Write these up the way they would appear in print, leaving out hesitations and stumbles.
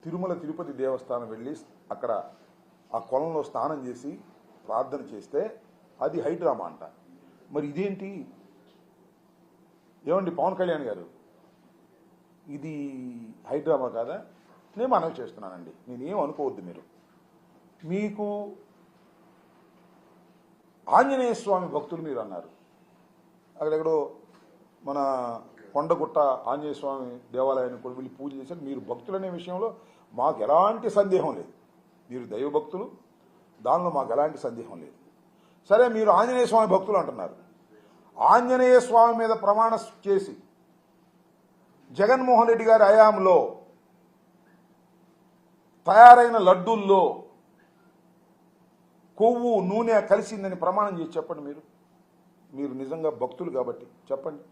తిరుమల తిరుపతి దేవస్థానం వెళ్ళి అక్కడ ఆ కొలంలో స్నానం చేసి ప్రార్థన చేస్తే అది హైడ్రామా అంట. మరి ఇదేంటి? ఏమండి పవన్ కళ్యాణ్ గారు, ఇది హైడ్రామా కాదా? నేను మనవి చేస్తున్నానండి, నేనేం అనుకోవద్దు. మీకు ఆంజనేయ స్వామి భక్తులు మీరు అన్నారు. అక్కడెక్కడో మన కొండగుట్ట ఆంజనేయ స్వామి దేవాలయాన్ని కూడా వెళ్ళి పూజ చేశారు. మీరు భక్తులనే విషయంలో మాకు ఎలాంటి సందేహం లేదు. మీరు దైవభక్తులు, దానిలో మాకు ఎలాంటి సందేహం లేదు. సరే, మీరు ఆంజనేయ స్వామి భక్తులు అంటున్నారు. ఆంజనేయ స్వామి మీద ప్రమాణం చేసి జగన్మోహన్ రెడ్డి గారి హయాంలో తయారైన లడ్డూల్లో కొవ్వు నూనె కలిసిందని ప్రమాణం చేసి చెప్పండి. మీరు నిజంగా భక్తులు కాబట్టి చెప్పండి,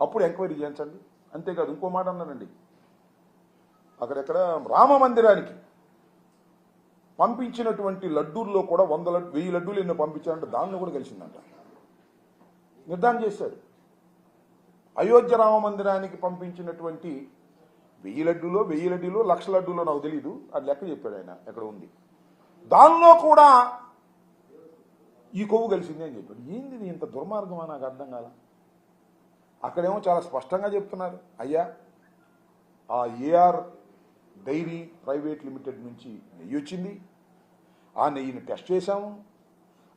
అప్పుడు ఎంక్వైరీ చేయించండి. అంతేకాదు ఇంకో మాట అన్నారండి, అక్కడెక్కడ రామ మందిరానికి పంపించినటువంటి లడ్డూల్లో కూడా 1000 లడ్డూలు ఎన్నో పంపించారంటే దానిలో కూడా కలిసిందంట. నిర్ధారణ చేశాడు. అయోధ్య రామ మందిరానికి పంపించినటువంటి 1000 లడ్డూలో 1,00,000 లడ్డూలో నాకు తెలియదు, అది లెక్క చెప్పాడు ఆయన, ఎక్కడ ఉంది, దానిలో కూడా ఈ కొవ్వు కలిసింది అని చెప్పాడు. ఏంది ఇంత దుర్మార్గమా? నాకు అర్థం కాల. అక్కడేమో చాలా స్పష్టంగా చెప్తున్నారు, అయ్యా ఆ ఏఆర్ డైరీ ప్రైవేట్ లిమిటెడ్ నుంచి నెయ్యి వచ్చింది, ఆ నెయ్యిని టెస్ట్ చేశాము,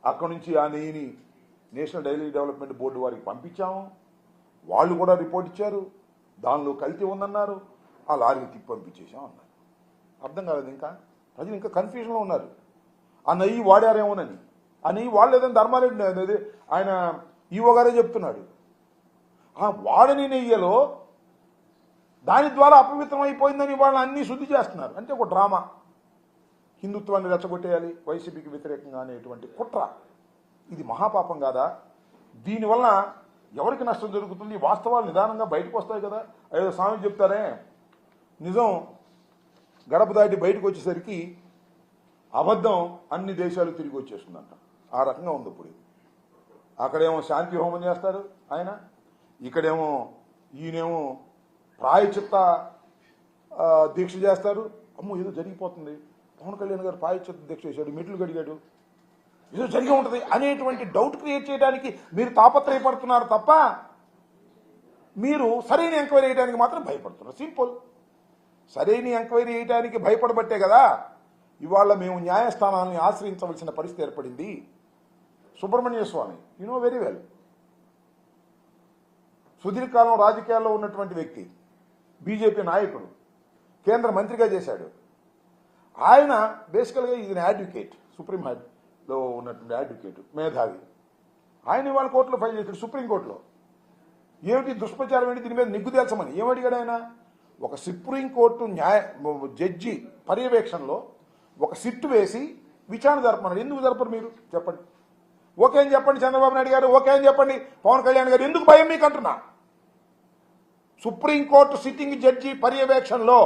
అక్కడి నుంచి ఆ నెయ్యిని నేషనల్ డైరీ డెవలప్మెంట్ బోర్డు వారికి పంపించాము, వాళ్ళు కూడా రిపోర్ట్ ఇచ్చారు, దానిలో కల్తీ ఉందన్నారు, ఆ లారీని తిప్పి పంపించేసాం అన్నారు. అర్థం కాలేదు. ఇంకా ప్రజలు ఇంకా కన్ఫ్యూజన్లో ఉన్నారు. ఆ నెయ్యి వాడారేమోనని. ఆ నెయ్యి వాడలేదని ధర్మారెడ్డి ఆయన ఈవో గారే చెప్తున్నాడు. ఆ వాడని నెయ్యలో దాని ద్వారా అపవిత్రం అయిపోయిందని వాళ్ళు అన్నీ శుద్ధి చేస్తున్నారు. అంటే ఒక డ్రామా, హిందుత్వాన్ని రెచ్చగొట్టేయాలి, వైసీపీకి వ్యతిరేకంగా అనేటువంటి కుట్ర. ఇది మహాపాపం కాదా? దీనివల్ల ఎవరికి నష్టం జరుగుతుంది? వాస్తవాలు నిదానంగా బయటకు వస్తాయి కదా. ఏదో స్వామి చెప్తారే, నిజం గడప దాటి బయటకు వచ్చేసరికి అబద్ధం అన్ని దేశాలు తిరిగి వచ్చేస్తుందంట. ఆ రకంగా ఉంది ఇప్పుడు. అక్కడేమో శాంతి హోమం చేస్తారు ఆయన, ఇక్కడేమో ఈయనేమో ప్రాయచిత్త దీక్ష చేస్తారు. అమ్మో ఏదో జరిగిపోతుంది, పవన్ కళ్యాణ్ గారు ప్రాయచిత్త దీక్ష చేశాడు, మెట్లు గడిగాడు, ఏదో జరిగి ఉంటుంది అనేటువంటి డౌట్ క్రియేట్ చేయడానికి మీరు తాపత్రయపడుతున్నారు తప్ప మీరు సరైన ఎంక్వైరీ చేయడానికి మాత్రం భయపడుతున్నారు. సింపుల్. సరైన ఎంక్వైరీ చేయడానికి భయపడబట్టే కదా ఇవాళ మేము న్యాయస్థానాన్ని ఆశ్రయించవలసిన పరిస్థితి ఏర్పడింది. సుబ్రహ్మణ్య స్వామి, యు నో వెరీ వెల్, సుదీర్ఘకాలం రాజకీయాల్లో ఉన్నటువంటి వ్యక్తి, బీజేపీ నాయకుడు, కేంద్ర మంత్రిగా చేశాడు. ఆయన బేసికల్గా ఈయన అడ్వకేట్, సుప్రీంలో ఉన్నటువంటి అడ్వకేట్, మేధావి. ఆయన ఇవాళ కోర్టులో ఫైల్ చేశాడు, సుప్రీంకోర్టులో. ఏమిటి దుష్ప్రచారం ఏంటి, దీని మీద నిగ్గు తేల్చమని ఏమడిగాడు ఆయన? ఒక సుప్రీంకోర్టు జడ్జి పర్యవేక్షణలో ఒక సిట్టు వేసి విచారణ జరపమన్నాడు. ఎందుకు జరపరు మీరు చెప్పండి? ఓకే అని చెప్పండి చంద్రబాబు నాయుడు గారు, ఓకే అని చెప్పండి పవన్ కళ్యాణ్ గారు. ఎందుకు భయం మీకు అంటున్నా? సుప్రీంకోర్టు సిట్టింగ్ జడ్జి పర్యవేక్షణలో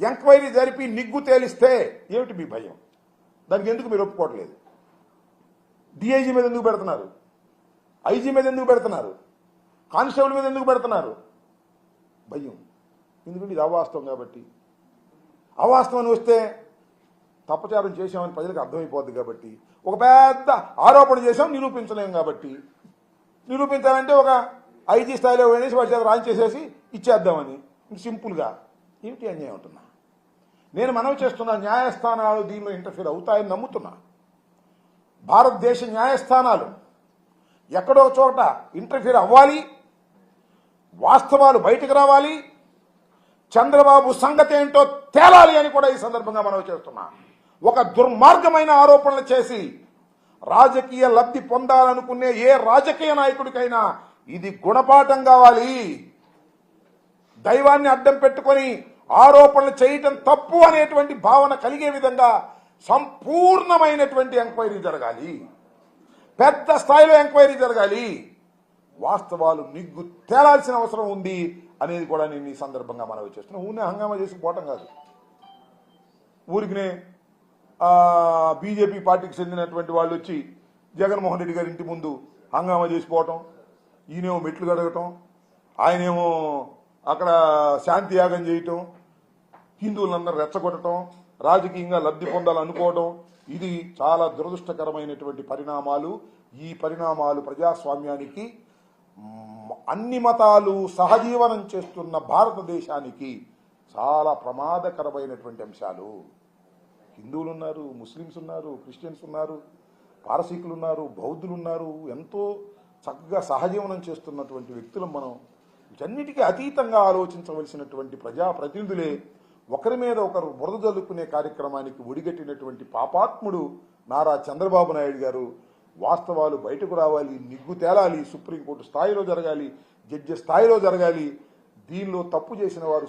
ఎంక్వైరీ జరిపి నిగ్గు తేలిస్తే ఏమిటి మీ భయం? దానికి ఎందుకు మీరు ఒప్పుకోవట్లేదు? డిఐజీ మీద ఎందుకు పెడుతున్నారు? ఐజీ మీద ఎందుకు పెడుతున్నారు? కానిస్టేబుల్ మీద ఎందుకు పెడుతున్నారు? భయం. ఎందుకంటే ఇది అవాస్తవం కాబట్టి. అవాస్తవం వస్తే తప్పచారం చేసామని ప్రజలకు అర్థమైపోద్ది కాబట్టి. ఒక పెద్ద ఆరోపణ చేసాం, నిరూపించలేము కాబట్టి. నిరూపించాలంటే ఒక ఐజీ స్థాయిలో వేసి వాటి చేత రాజీ చేసేసి ఇచ్చేద్దామని సింపుల్గా. ఏమిటి అన్యాయం ఉంటున్నా? నేను మనవి చేస్తున్నా, న్యాయస్థానాలు దీనిలో ఇంటర్ఫీర్ అవుతాయని నమ్ముతున్నా. భారతదేశ న్యాయస్థానాలు ఎక్కడో చోట ఇంటర్ఫీర్ అవ్వాలి, వాస్తవాలు బయటకు రావాలి, చంద్రబాబు సంగతి ఏంటో తేలాలి అని కూడా ఈ సందర్భంగా మనవి చేస్తున్నా. ఒక దుర్మార్గమైన ఆరోపణలు చేసి రాజకీయ లబ్ధి పొందాలనుకునే ఏ రాజకీయ నాయకుడికైనా ఇది గుణపాఠం కావాలి. దైవాన్ని అడ్డం పెట్టుకొని ఆరోపణలు చేయటం తప్పు అనేటువంటి భావన కలిగే విధంగా సంపూర్ణమైనటువంటి ఎంక్వైరీ జరగాలి, పెద్ద స్థాయిలో ఎంక్వైరీ జరగాలి, వాస్తవాలు నిగ్గు తేలాల్సిన అవసరం ఉంది అనేది కూడా నేను ఈ సందర్భంగా మనవి చేస్తున్నాను. ఊరినే హంగామా చేసి పోవటం కాదు. ఊరికినే బీజేపీ పార్టీకి చెందినటువంటి వాళ్ళు వచ్చి జగన్మోహన్ రెడ్డి గారి ఇంటి ముందు హంగామా చేసిపోవటం, ఈయనేమో మెట్లు గడగటం, ఆయనేమో అక్కడ శాంతి యాగం చేయటం, హిందువులందరూ రెచ్చగొట్టడం, రాజకీయంగా లబ్ధి పొందాలనుకోవడం, ఇది చాలా దురదృష్టకరమైనటువంటి పరిణామాలు. ఈ పరిణామాలు ప్రజాస్వామ్యానికి, అన్ని మతాలు సహజీవనం చేస్తున్న భారతదేశానికి చాలా ప్రమాదకరమైనటువంటి అంశాలు. హిందువులు ఉన్నారు, ముస్లిమ్స్ ఉన్నారు, క్రిస్టియన్స్ ఉన్నారు, పారసీకులు ఉన్నారు, బౌద్ధులు ఉన్నారు. ఎంతో చక్కగా సహజీవనం చేస్తున్నటువంటి వ్యక్తులు మనం. వీటన్నిటికీ అతీతంగా ఆలోచించవలసినటువంటి ప్రజాప్రతినిధులే ఒకరి మీద ఒకరు బురద జల్లుకునే కార్యక్రమానికి ఒడిగట్టినటువంటి పాపాత్ముడు నారా చంద్రబాబు నాయుడు గారు. వాస్తవాలు బయటకు రావాలి, నిగ్గు తేలాలి, సుప్రీంకోర్టు స్థాయిలో జరగాలి, జడ్జి స్థాయిలో జరగాలి. దీనిలో తప్పు చేసిన వారు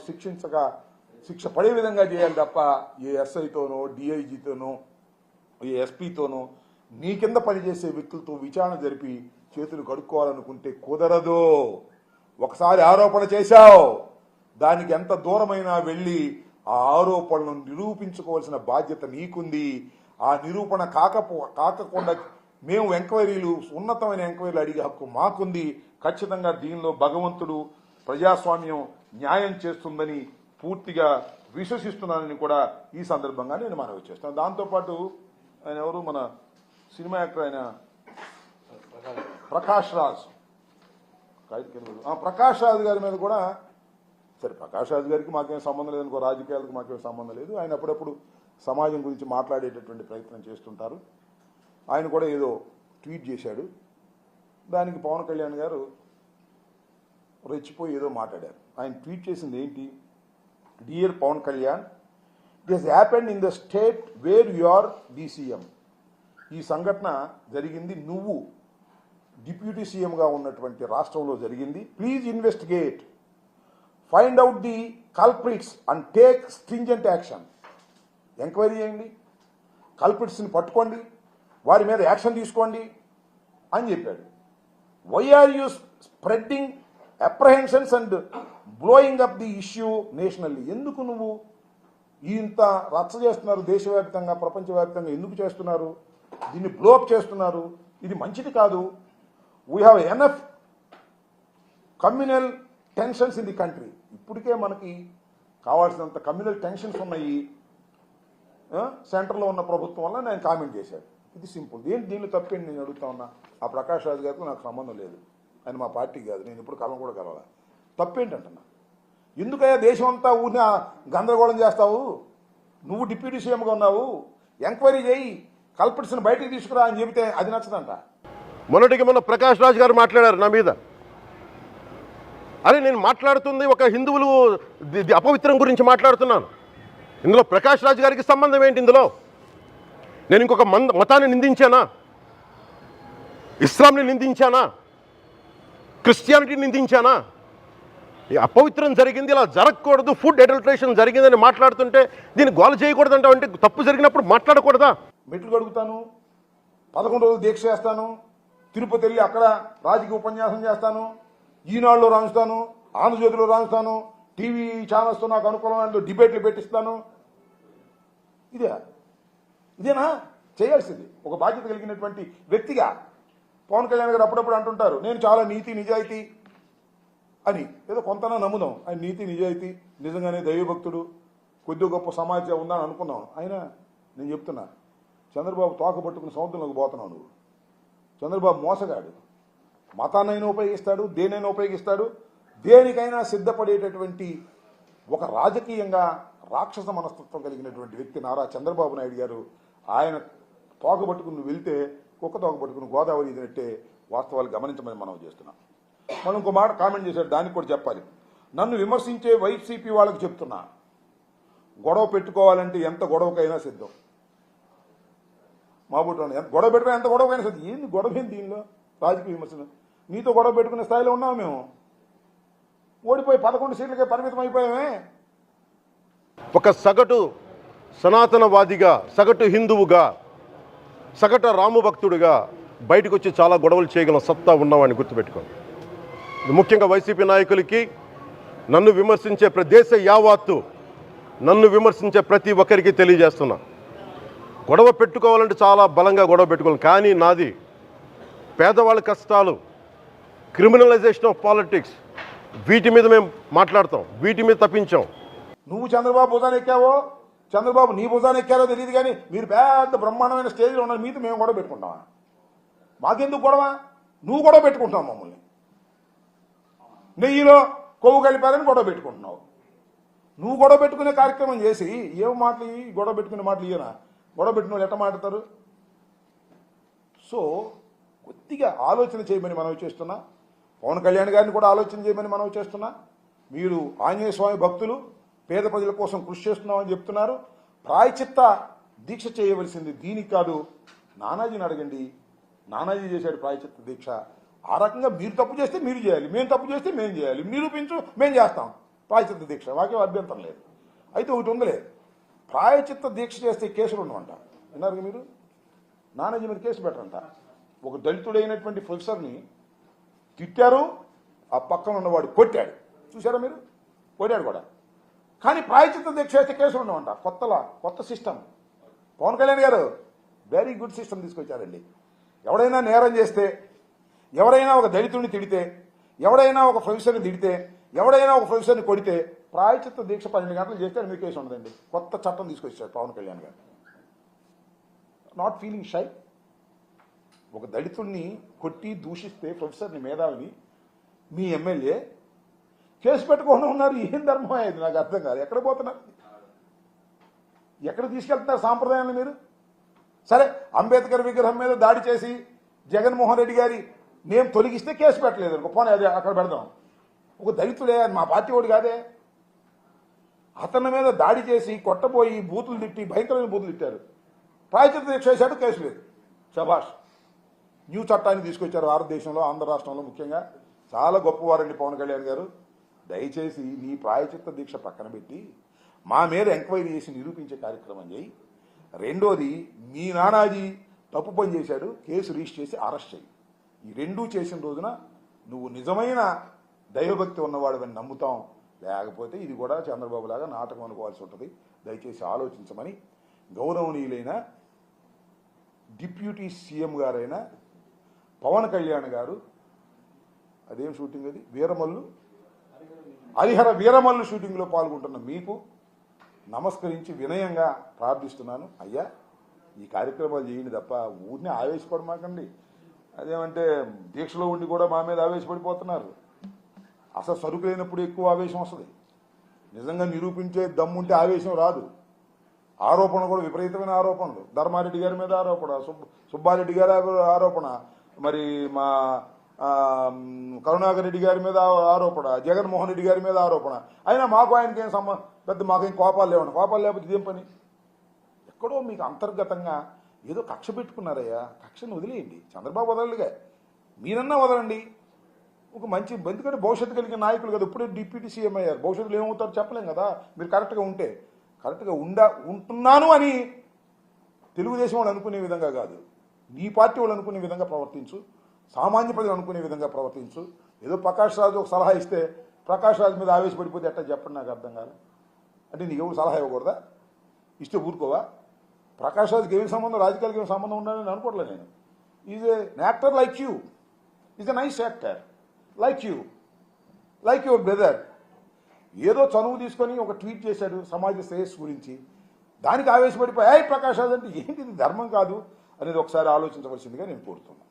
శిక్ష పడే విధంగా చేయాలి తప్ప ఏ ఎస్ఐతోనో, డిఐజీతోనో, ఏ ఎస్పీతోనో నీ కింద పనిచేసే వ్యక్తులతో విచారణ జరిపి చేతులు కడుక్కోవాలనుకుంటే కుదరదు. ఒకసారి ఆరోపణ చేశావు, దానికి ఎంత దూరమైనా వెళ్ళి ఆ ఆరోపణలను నిరూపించుకోవాల్సిన బాధ్యత నీకుంది. ఆ నిరూపణ కాకుండా మేము ఎంక్వైరీలు, ఉన్నతమైన ఎంక్వైరీలు అడిగే హక్కు మాకుంది. ఖచ్చితంగా దీనిలో భగవంతుడు, ప్రజాస్వామ్యం న్యాయం చేస్తుందని పూర్తిగా విశ్వసిస్తున్నానని కూడా ఈ సందర్భంగా నేను మనవి చేస్తాను. దాంతోపాటు ఆయన ఎవరు, మన సినిమా యాక్టర్ ఆయన ప్రకాష్ రాజ్ గారి మీద కూడా, సరే ప్రకాష్ రాజ్ గారికి మాకేం సంబంధం లేదనుకో, రాజకీయాలకు మాకేం సంబంధం లేదు. ఆయన అప్పుడప్పుడు సమాజం గురించి మాట్లాడేటటువంటి ప్రయత్నం చేస్తుంటారు. ఆయన కూడా ఏదో ట్వీట్ చేశాడు, దానికి పవన్ కళ్యాణ్ గారు రెచ్చిపోయి ఏదో మాట్లాడారు. ఆయన ట్వీట్ చేసింది ఏంటి? Dear Pavan Kalyan, it has happened in the state where you are the CM. ఈ సంఘటన జరిగింది నువ్వు డిప్యూటీ సీఎంగా ఉన్నటువంటి రాష్ట్రంలో జరిగింది. Please investigate, find out the culprits and take stringent action. Enquiry చేయండి, కల్ప్రిట్స్ని పట్టుకోండి, వారి మీద యాక్షన్ తీసుకోండి అని చెప్పాడు. Why are you spreading apprehensions and blowing up the issue nationally? ఎందుకు నువ్వు ఇంత రచ్చ చేస్తున్నారు దేశవ్యాప్తంగా, ప్రపంచవ్యాప్తంగా ఎందుకు చేస్తున్నారు? దీన్ని బ్లోఅప్ చేస్తున్నారు. ఇది మంచిది కాదు. We have enough communal tensions in the country. ఇప్పటికే మనకి కావాల్సినంత కమ్యూనల్ టెన్షన్స్ ఉన్నాయి సెంటర్లో ఉన్న ప్రభుత్వం వల్ల. నేను కామెంట్ చేశాడు. ఇది సింపుల్. దీనిలో తప్పేంటి నేను అడుగుతా ఉన్నా. ఆ ప్రకాష్ రాజ్ గారికి నాకు సంబంధం లేదు, ఆయన మా పార్టీకి కాదు, నేను ఇప్పుడు కలం కూడా కలవాల. తప్పేంటంటున్నా? ఎందుకయ్యా దేశం అంతా ఊరిని గందరగోళం చేస్తావు? నువ్వు డిప్యూటీ సీఎంగా ఉన్నావు, ఎంక్వైరీ చేయి, కల్పిట్స్ని బయటికి తీసుకురా అని చెబితే అది నచ్చదంట. మొన్న ప్రకాష్ రాజ్ గారు మాట్లాడారు నా మీద. అరే నేను మాట్లాడుతుంది ఒక హిందువులు అపవిత్రం గురించి మాట్లాడుతున్నాను. ఇందులో ప్రకాష్ రాజ్ గారికి సంబంధం ఏంటి? ఇందులో నేను ఇంకొక మతాన్ని నిందించానా? ఇస్లాంని నిందించానా? క్రిస్టియానిటీని నిందించానా? ఈ అపవిత్రం జరిగింది, ఇలా జరగకూడదు, ఫుడ్ అడల్టరేషన్ జరిగిందని మాట్లాడుతుంటే దీన్ని గోల చేయకూడదు అంటే తప్పు జరిగినప్పుడు మాట్లాడకూడదా? మెట్లు కడుగుతాను, 11 రోజులు దీక్ష చేస్తాను, తిరుపతి వెళ్ళి అక్కడ రాజకీయ ఉపన్యాసం చేస్తాను, ఈనాడులో రాణిస్తాను, ఆంధ్రజ్యోతిలో రాణిస్తాను, టీవీ ఛానల్స్తో నాకు అనుకూలమైన డిబేట్లు పెట్టిస్తాను. ఇదేనా చేయాల్సింది ఒక బాధ్యత కలిగినటువంటి వ్యక్తిగా? పవన్ కళ్యాణ్ గారు అప్పుడప్పుడు అంటుంటారు నేను చాలా నీతి నిజాయితీ అని. ఏదో కొంతనా నమ్ముదాం ఆయన నీతి నిజాయితీ, నిజంగానే దైవభక్తుడు, కొద్ది గొప్ప సమాజం ఉందని అనుకున్నాం. అయినా నేను చెప్తున్నా, చంద్రబాబు తోక పట్టుకుని సముద్రంలోకి పోతున్నావు నువ్వు. చంద్రబాబు మోసగాడు. మతాన్నైనా ఉపయోగిస్తాడు, దేనైనా ఉపయోగిస్తాడు, దేనికైనా సిద్ధపడేటటువంటి ఒక రాజకీయంగా రాక్షస మనస్తత్వం కలిగినటువంటి వ్యక్తి నారా చంద్రబాబు నాయుడు గారు. ఆయన తోక పట్టుకుని వెళ్తే కుక్క తోక పట్టుకుని గోదావరి ఇదినట్టే వాస్తవాలు గమనించమని మనం చేస్తున్నాం. మనం ఇంకో మాట కామెంట్ చేశాడు, దానికి కూడా చెప్పాలి. నన్ను విమర్శించే వైసీపీ వాళ్ళకి చెప్తున్నా, గొడవ పెట్టుకోవాలంటే ఎంత గొడవకైనా సిద్ధం. మా బుట్ట గొడవ పెట్టుకుని ఎంత గొడవకైనా సిద్ధం. ఏంది గొడవ ఏంది దీనిలో? రాజకీయ విమర్శలు. నీతో గొడవ పెట్టుకునే స్థాయిలో ఉన్నాము మేము. ఓడిపోయి 11 సీట్లకే పరిమితం అయిపోయామే. ఒక సగటు సనాతనవాదిగా, సగటు హిందువుగా, సగటు రామభక్తుడిగా బయటకు వచ్చి చాలా గొడవలు చేయగల సత్తా ఉన్నవాడిని గుర్తుపెట్టుకోండి. ముఖ్యంగా వైసీపీ నాయకులకి, నన్ను విమర్శించే దేశ యావత్తు నన్ను విమర్శించే ప్రతి ఒక్కరికి తెలియజేస్తున్నా, గొడవ పెట్టుకోవాలంటే చాలా బలంగా గొడవ పెట్టుకోవాలి. కానీ నాది పేదవాళ్ళ కష్టాలు, క్రిమినలైజేషన్ ఆఫ్ పాలిటిక్స్, వీటి మీద మేము మాట్లాడతాం, వీటి మీద తప్పించాం. నువ్వు చంద్రబాబు భుజాన్ని ఎక్కావో, చంద్రబాబు నీ భుజాన్ని ఎక్కారో తెలియదు, కానీ మీరు పెద్ద బ్రహ్మాండమైన స్టేజ్లో ఉన్నారు. మీతో మేము గొడవ పెట్టుకుంటామా? మాకెందుకు గొడవ? నువ్వు గొడవ పెట్టుకుంటావు మమ్మల్ని. నెయ్యిలో కొవ్వు కలిపారని గొడవ పెట్టుకుంటున్నావు. నువ్వు గొడవ పెట్టుకునే కార్యక్రమం చేసి ఏం మాటలు గొడవ పెట్టుకునే మాటలు ఇయ్యనా? గొడవ పెట్టిన వాళ్ళు ఎట్ట మాట్లాడతారు? సో కొద్దిగా ఆలోచన చేయమని మనవి చేస్తున్నా. పవన్ కళ్యాణ్ గారిని కూడా ఆలోచన చేయమని మనవి చేస్తున్నా. మీరు ఆంజనేయ స్వామి భక్తులు, పేద ప్రజల కోసం కృషి చేస్తున్నామని చెప్తున్నారు. ప్రాయచిత్త దీక్ష చేయవలసింది దీనికి కాదు, నానాజీని అడగండి. నానాజీ చేశాడు ప్రాయచిత్త దీక్ష. ఆ రకంగా మీరు తప్పు చేస్తే మీరు చేయాలి, మేము తప్పు చేస్తే మేము చేయాలి. నిరూపించు, మేము చేస్తాం ప్రాయచిత్త దీక్ష. మాకేం అభ్యంతరం లేదు. అయితే ఒకటి ఉందలే, ప్రాయచిత్త దీక్ష చేస్తే కేసులు ఉండవంట. విన్నారు మీరు? నానాజీ మీద కేసు పెట్టరంట. ఒక దళితుడైనటువంటి ప్రొఫెసర్ని తిట్టారు, ఆ పక్కన ఉన్నవాడు కొట్టాడు. చూసారా మీరు? కొట్టాడు కూడా. కానీ ప్రాయచిత్త దీక్ష చేస్తే కేసులు ఉండవంట. కొత్త సిస్టమ్. పవన్ కళ్యాణ్ గారు వెరీ గుడ్ సిస్టమ్ తీసుకొచ్చారండి. ఎవడైనా నేరం చేస్తే, ఎవరైనా ఒక దళితుడిని తిడితే, ఎవడైనా ఒక ప్రొఫెసర్ని తిడితే, ఎవడైనా ఒక ప్రొఫెసర్ని కొడితే ప్రాయచిత్త దీక్ష 12 గంటలు చేస్తే మీ కేసు ఉండదండి. కొత్త చట్టం తీసుకొచ్చారు పవన్ కళ్యాణ్ గారు. Not feeling shy. ఒక దళితుడిని కొట్టి దూషిస్తే ప్రొఫెసర్ని, మేధావిని, మీ ఎమ్మెల్యే కేసు పెట్టుకుండా ఉన్నారు. ఏం ధర్మం అయ్యేది? నాకు అర్థం కాదు. ఎక్కడ పోతున్నారు? ఎక్కడ తీసుకెళ్తున్నారు సాంప్రదాయాన్ని మీరు? సరే, అంబేద్కర్ విగ్రహం మీద దాడి చేసి జగన్మోహన్ రెడ్డి గారి నేమ్ తొలగిస్తే కేసు పెట్టలేదు అనుకో, పోనీ అది అక్కడ పెడదాం. ఒక దళితుడే, మా పార్టీ వాడు కాదే. అతని మీద దాడి చేసి కొట్టబోయి బూతులు తిట్టి భయంకరమైన బూతులు తిట్టారు. ప్రాయచిత్త దీక్ష చేశాడు, కేసు లేదు. శభాష్. న్యూ చట్టాన్ని తీసుకొచ్చారు భారతదేశంలో, ఆంధ్ర రాష్ట్రంలో ముఖ్యంగా. చాలా గొప్పవారండి పవన్ కళ్యాణ్ గారు. దయచేసి నీ ప్రాయచిత్త దీక్ష పక్కన పెట్టి మా మీద ఎంక్వైరీ చేసి నిరూపించే కార్యక్రమం చేయి. రెండోది, మీ నానాజీ తప్పు పని చేశాడు, కేసు రిజిస్టర్ చేసి అరెస్ట్ చేయి. ఈ రెండూ చేసిన రోజున నువ్వు నిజమైన దైవభక్తి ఉన్నవాడని నమ్ముతాం. లేకపోతే ఇది కూడా చంద్రబాబు లాగా నాటకం అనుకోవాల్సి ఉంటుంది. దయచేసి ఆలోచించమని గౌరవనీయులైన డిప్యూటీ సీఎం గారైన పవన్ కళ్యాణ్ గారు, అదేం షూటింగ్ అది, హరిహర వీరమల్లు షూటింగ్లో పాల్గొంటున్న మీకు నమస్కరించి వినయంగా ప్రార్థిస్తున్నాను. అయ్యా, ఈ కార్యక్రమాలు చేయండి తప్ప ఊరిని ఆవేశపడమాకండి. అదేమంటే దీక్షలో ఉండి కూడా మా మీద ఆవేశపడిపోతున్నారు. అసలు సరుకు లేనప్పుడు ఎక్కువ ఆవేశం వస్తుంది. నిజంగా నిరూపించే దమ్ముంటే ఆవేశం రాదు. ఆరోపణ కూడా విపరీతమైన ఆరోపణలు. ధర్మారెడ్డి గారి మీద ఆరోపణ, సుబ్బారెడ్డి గారి ఆరోపణ, మరి మా కరుణాకర్ రెడ్డి గారి మీద ఆరోపణ, జగన్మోహన్ రెడ్డి గారి మీద ఆరోపణ. అయినా మాకు ఆయనకేం పెద్ద మాకేం కోపాలు లేవండి. కోపాలు లేకపోతే ఇదేం పని? ఎక్కడో మీకు అంతర్గతంగా ఏదో కక్ష పెట్టుకున్నారయ్యా. కక్షను వదిలేయండి. చంద్రబాబు వదలడుగా, మీరన్నా వదలండి. ఒక మంచి, ఎందుకంటే భవిష్యత్తు కలిగిన నాయకులు కదా. ఇప్పుడే డిప్యూటీ సీఎం అయ్యారు. భవిష్యత్తులో ఏమవుతారో చెప్పలేం కదా. మీరు కరెక్ట్గా ఉంటే, కరెక్ట్గా ఉంటున్నాను అని తెలుగుదేశం వాళ్ళు అనుకునే విధంగా కాదు, నీ పార్టీ వాళ్ళు అనుకునే విధంగా ప్రవర్తించు. సామాన్య ప్రజలు అనుకునే విధంగా ప్రవర్తించు. ఏదో ప్రకాష్ రాజు ఒక సలహా ఇస్తే ప్రకాష్ రాజు మీద ఆవేశపడిపోతే ఎట్టా చెప్పండి, నాకు అర్థం కాదు. అంటే నీకు ఎవరు సలహా ఇవ్వకూడదా? ఇస్తే ఊరుకోవా? ప్రకాష్ రాజుకి ఏమి సంబంధం, రాజకీయాలకు ఏమి సంబంధం ఉండాలని అనుకోవట్లేదు నేను. Is an actor like you, is a nice actor like you, like your brother. ఏదో చనువు తీసుకొని ఒక ట్వీట్ చేశాడు సమాజ శ్రేయస్సు గురించి, దానికి ఆవేశపడిపోయి ప్రకాష్ రాజు అంటే ఏంటి, ఇది ధర్మం కాదు అనేది ఒకసారి ఆలోచించవలసిందిగా నేను కోరుతున్నాను.